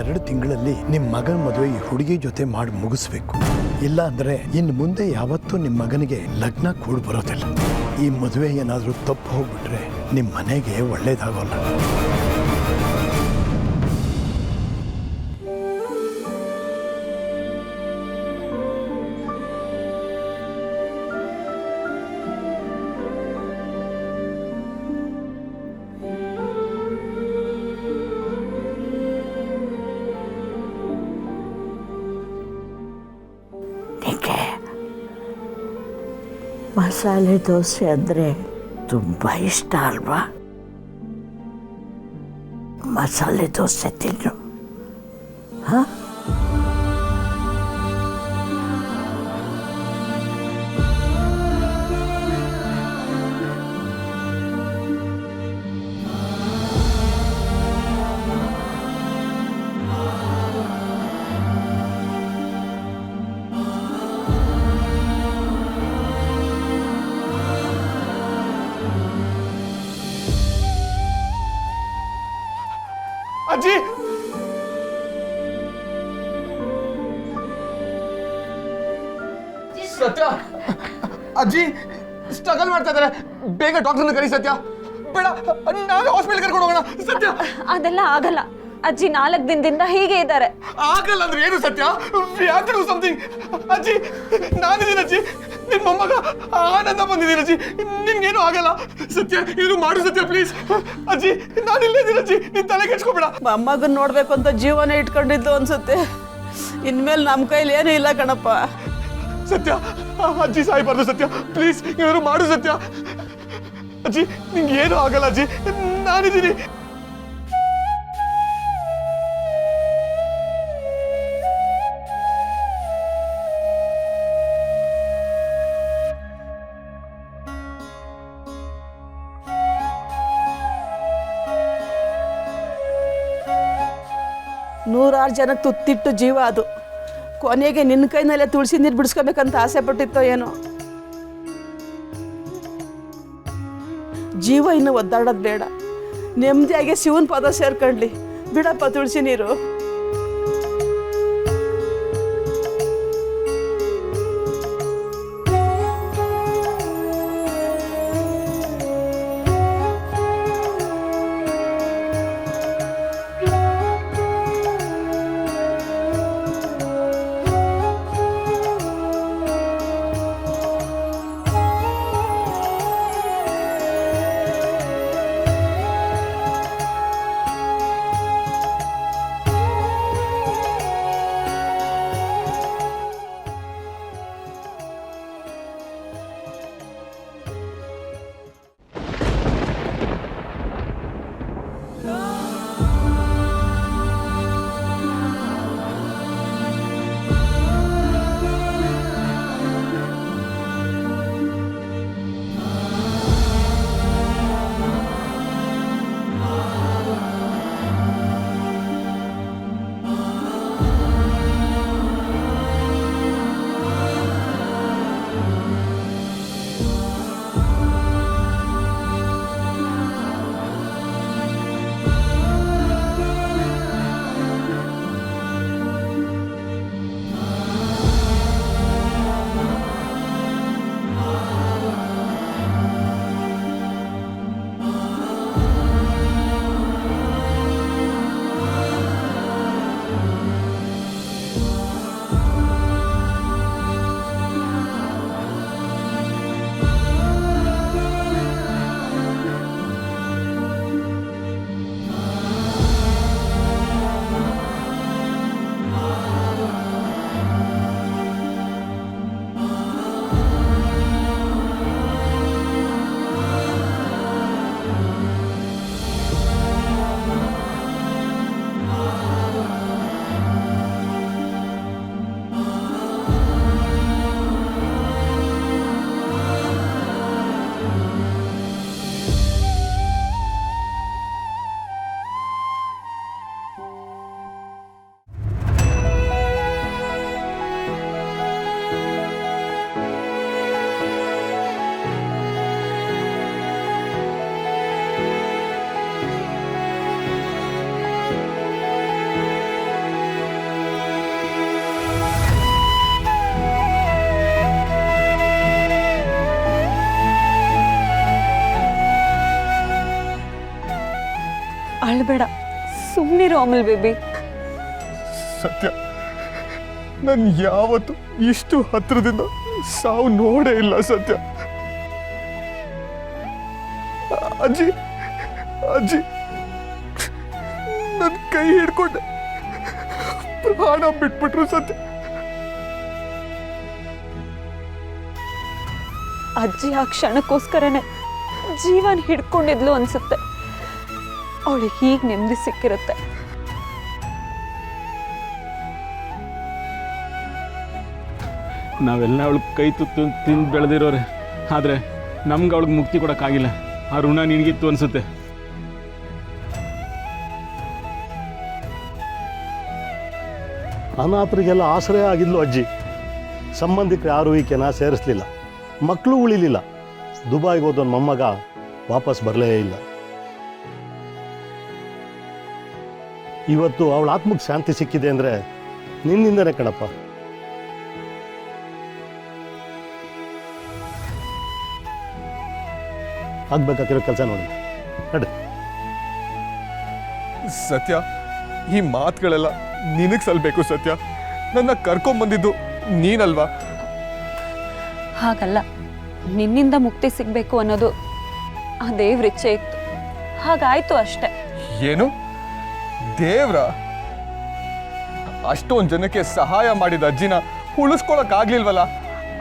2 ತಿಂಗಳಲ್ಲಿ ನಿಮ್ಮ ಮಗನ ಮದುವೆ ಈ ಹುಡುಗಿ ಜೊತೆ ಮಾಡಿ ಮುಗಿಸ್ಬೇಕು. ಇಲ್ಲ ಅಂದರೆ ಇನ್ನು ಮುಂದೆ ಯಾವತ್ತೂ ನಿಮ್ಮ ಮಗನಿಗೆ ಲಗ್ನ ಕೂಡ ಬರೋದಿಲ್ಲ. ಈ ಮದುವೆ ಏನಾದರೂ ತಪ್ಪು ಹೋಗ್ಬಿಟ್ರೆ ನಿಮ್ಮ ಮನೆಗೆ ಒಳ್ಳೇದಾಗೋಲ್ಲ. ಮಸಾಲೆ ದೋಸೆ ಅಂದರೆ ತುಂಬ ಇಷ್ಟ ಅಲ್ವಾ? ಮಸಾಲೆ ದೋಸೆ ತಿನ್ನು. ಹಾಂ, ಅಜ್ಜಿ ಸತ್ಯ, ಅಜ್ಜಿ ಸ್ಟ್ರಗಲ್ ಮಾಡ್ತಾ ಇದ್ದಾರೆ. ಬೇಗ ಡಾಕ್ಟರ್ನ ಕರಿ ಸತ್ಯ. ಬೇಡ, ನಾವೇ ಹಾಸ್ಪಿಟಲ್ ಕರ್ಕೊಂಡು ಹೋಗೋಣ. ಸತ್ಯ, ಅದೆಲ್ಲ ಆಗಲ್ಲ ಅಜ್ಜಿ. 4 ದಿನದಿಂದ ಹೀಗೆ ಇದ್ದಾರೆ. ಆಗಲ್ಲ ಅಂದ್ರೆ ಏನು ಸತ್ಯ? We have to do something. ಅಜ್ಜಿ ನಾನಿದ್ದೀನಿ ಅಜ್ಜಿ, ನಿನ್ನ ಮೊಮ್ಮಗ ಆನಂದ ಬಂದಿದ್ದೀನಿ ಅಜ್ಜಿ. ನಿನ್ಗೇನು ಆಗಲ್ಲ ಸತ್ಯ, ಇದು ಮಾಡು ಸತ್ಯ ಪ್ಲೀಸ್. ಅಜ್ಜಿ ನಾನು ಇಲ್ಲೇ ಇದ್ದೀನಿ ಅಜ್ಜಿ, ನೀನ್ ತಲೆ ಕೆಡ್ಸ್ಕೊಬೇಡ. ಮೊಮ್ಮಗನ್ ನೋಡ್ಬೇಕು ಅಂತ ಜೀವನ ಇಟ್ಕೊಂಡಿದ್ದು ಅನ್ಸುತ್ತೆ. ಇನ್ಮೇಲೆ ನಮ್ಮ ಕೈಲಿ ಏನೂ ಇಲ್ಲ ಕಣಪ್ಪ. ಸತ್ಯ, ಅಜ್ಜಿ ಸಾಯ್ಬಾರ್ದು ಸತ್ಯ ಪ್ಲೀಸ್, ಏನಾದ್ರು ಮಾಡು ಸತ್ಯ. ಅಜ್ಜಿ ನಿಂಗೆ ಏನು ಆಗಲ್ಲ ಅಜ್ಜಿ, ನಾನಿದ್ದೀನಿ. ನೂರಾರು ಜನಕ್ಕೆ ತುತ್ತಿಟ್ಟು ಜೀವ ಅದು. ಕೊನೆಗೆ ನಿನ್ನ ಕೈನಲ್ಲೇ ತುಳಸಿ ನೀರು ಬಿಡಿಸ್ಕೋಬೇಕಂತ ಆಸೆ ಪಟ್ಟಿತ್ತೋ ಏನೋ. ಜೀವ ಇನ್ನು ಒದ್ದಾಡೋದು ಬೇಡ, ನೆಮ್ಮದಿಯಾಗಿ ಶಿವನ ಪದ ಸೇರ್ಕೊಂಡ್ಲಿ. ಬಿಡಪ್ಪ ತುಳಸಿ ನೀರು. ಅಳ್ಬೇಡ, ಸುಮ್ಮನಿರು ಅಮಲ್ ಬೇಬಿ. ಸತ್ಯ, ನಾನು ಯಾವತ್ತು ಇಷ್ಟು ಹತ್ರದಿಂದ ಸಾವು ನೋಡೇ ಇಲ್ಲ ಸತ್ಯ. ಅಜ್ಜಿ ಅಜ್ಜಿ ನನ್ನ ಕೈ ಹಿಡ್ಕೊಂಡೆ ಪ್ರಾಣ ಬಿಟ್ಬಿಟ್ರು ಸತ್ಯ. ಅಜ್ಜಿ ಆ ಕ್ಷಣಕ್ಕೋಸ್ಕರನೇ ಜೀವನ ಹಿಡ್ಕೊಂಡಿದ್ಲು ಅನ್ಸುತ್ತೆ. ಅವಳಿಗೆ ಹೀಗೆ ನೆಮ್ಮದಿ ಸಿಕ್ಕಿರುತ್ತೆ. ನಾವೆಲ್ಲ ಅವಳಿಗೆ ಕೈ ತುತ್ತು ತಿಂದು ಬೆಳೆದಿರೋರೆ, ಆದರೆ ನಮ್ಗೆ ಅವಳಿಗೆ ಮುಕ್ತಿ ಕೊಡೋಕ್ಕಾಗಿಲ್ಲ. ಆ ಋಣ ನಿನಗಿತ್ತು ಅನಿಸುತ್ತೆ. ಅನಾಥರಿಗೆಲ್ಲ ಆಶ್ರಯ ಆಗಿದ್ಲು ಅಜ್ಜಿ. ಸಂಬಂಧಿಕರು ಯಾರೂ ಈಕೆನ ಸೇರಿಸ್ಲಿಲ್ಲ, ಮಕ್ಕಳು ಉಳಿಲಿಲ್ಲ. ದುಬೈಗೆ ಹೋದ ಮೊಮ್ಮಗ ವಾಪಸ್ ಬರಲೇ ಇಲ್ಲ. ಇವತ್ತು ಅವಳ ಆತ್ಮಕ್ಕೆ ಶಾಂತಿ ಸಿಕ್ಕಿದೆ ಅಂದರೆ ನಿನ್ನಿಂದನೇ ಕಣಪ್ಪ. ಆಗ್ಬೇಕಾಗಿರೋ ಕೆಲಸ ನೋಡಿ ನಡ್ರಿ. ಸತ್ಯ, ಈ ಮಾತುಗಳೆಲ್ಲ ನಿನಗೆ ಸಲ್ಬೇಕು ಸತ್ಯ. ನನ್ನ ಕರ್ಕೊಂಬಂದಿದ್ದು ನೀನಲ್ವಾ? ಹಾಗಲ್ಲ, ನಿನ್ನಿಂದ ಮುಕ್ತಿ ಸಿಗಬೇಕು ಅನ್ನೋದು ಆ ದೇವ್ರ ಇಚ್ಛೆ ಇತ್ತು. ಹಾಗಾಯ್ತು ಅಷ್ಟೆ. ಏನು ದೇವ್ರ? ಅಷ್ಟೊಂದು ಜನಕ್ಕೆ ಸಹಾಯ ಮಾಡಿದ ಅಜ್ಜಿನ ಉಳಿಸ್ಕೊಳಕ್ ಆಗ್ಲಿಲ್ವಲ್ಲ?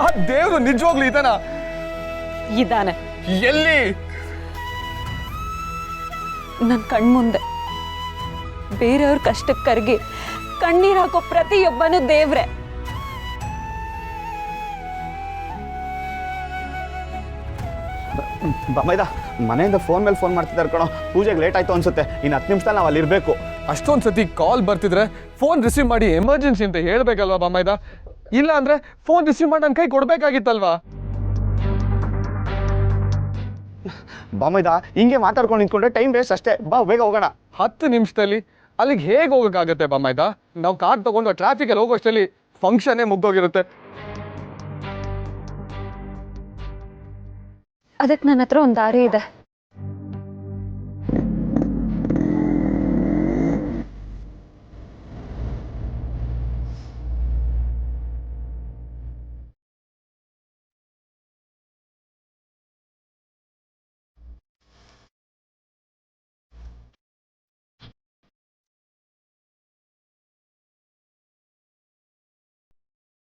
ಆ ದೇವ್ರು ನಿಜವಾಗ್ಲೂ ಇದನ? ಇದಾನೆ, ಎಲ್ಲಿ? ನನ್ನ ಕಣ್ಮುಂದೆ. ಬೇರೆಯವ್ರ ಕಷ್ಟಕ್ಕೆ ಕರಗಿ ಕಣ್ಣೀರ್ ಹಾಕೋ ಪ್ರತಿಯೊಬ್ಬನು ದೇವ್ರೆ. ಮೈದಾ, ಮನೆಯಿಂದ ಫೋನ್ ಮೇಲೆ ಫೋನ್ ಮಾಡ್ತಿದ್ದಾರೆ ಕಣೋ. ಪೂಜೆಗೆ ಲೇಟ್ ಆಯ್ತು ಅನ್ಸುತ್ತೆ. ಇನ್ನು 10 ನಿಮಿಷದಲ್ಲಿ ನಾವು ಅಲ್ಲಿರ್ಬೇಕು. ಅಷ್ಟೊಂದು ಸತಿ ಕಾಲ್ ಬರ್ತಿದ್ರೆ ಫೋನ್ ರಿಸೀವ್ ಮಾಡಿ ಎಮರ್ಜೆನ್ಸಿ ಅಂತ ಹೇಳ್ಬೇಕಲ್ವಾ ಬಾಮೈದ? ಇಲ್ಲ ಅಂದ್ರೆ ಫೋನ್ ರಿಸೀವ್ ಮಾಡಿ ನನ್ನ ಕೈ ಕೊಡ್ಬೇಕಾಗಿತ್ತಲ್ವಾ? ಮೈದಾ, ಹಿಂಗೆ ಮಾತಾಡ್ಕೊಂಡು ನಿಂತ್ಕೊಂಡ್ರೆ ಟೈಮ್ ವೇಸ್ಟ್ ಅಷ್ಟೇ. ಬಾ, ಬೇಗ ಹೋಗೋಣ. 10 ನಿಮಿಷದಲ್ಲಿ ಅಲ್ಲಿಗೆ ಹೇಗೆ ಹೋಗೋಕ್ಕಾಗತ್ತೆ ಬಾಮೈದ? ನಾವು ಕಾರ್ ತಗೊಂಡು ಟ್ರಾಫಿಕಲ್ಲಿ ಹೋಗೋಷ್ಟರಲ್ಲಿ ಫಂಕ್ಷನ್ನೇ ಮುಗ್ದೋಗಿರುತ್ತೆ. ಅದಕ್ಕೆ ನನ್ನ ಹತ್ರ ಒಂದು ದಾರಿ ಇದೆ.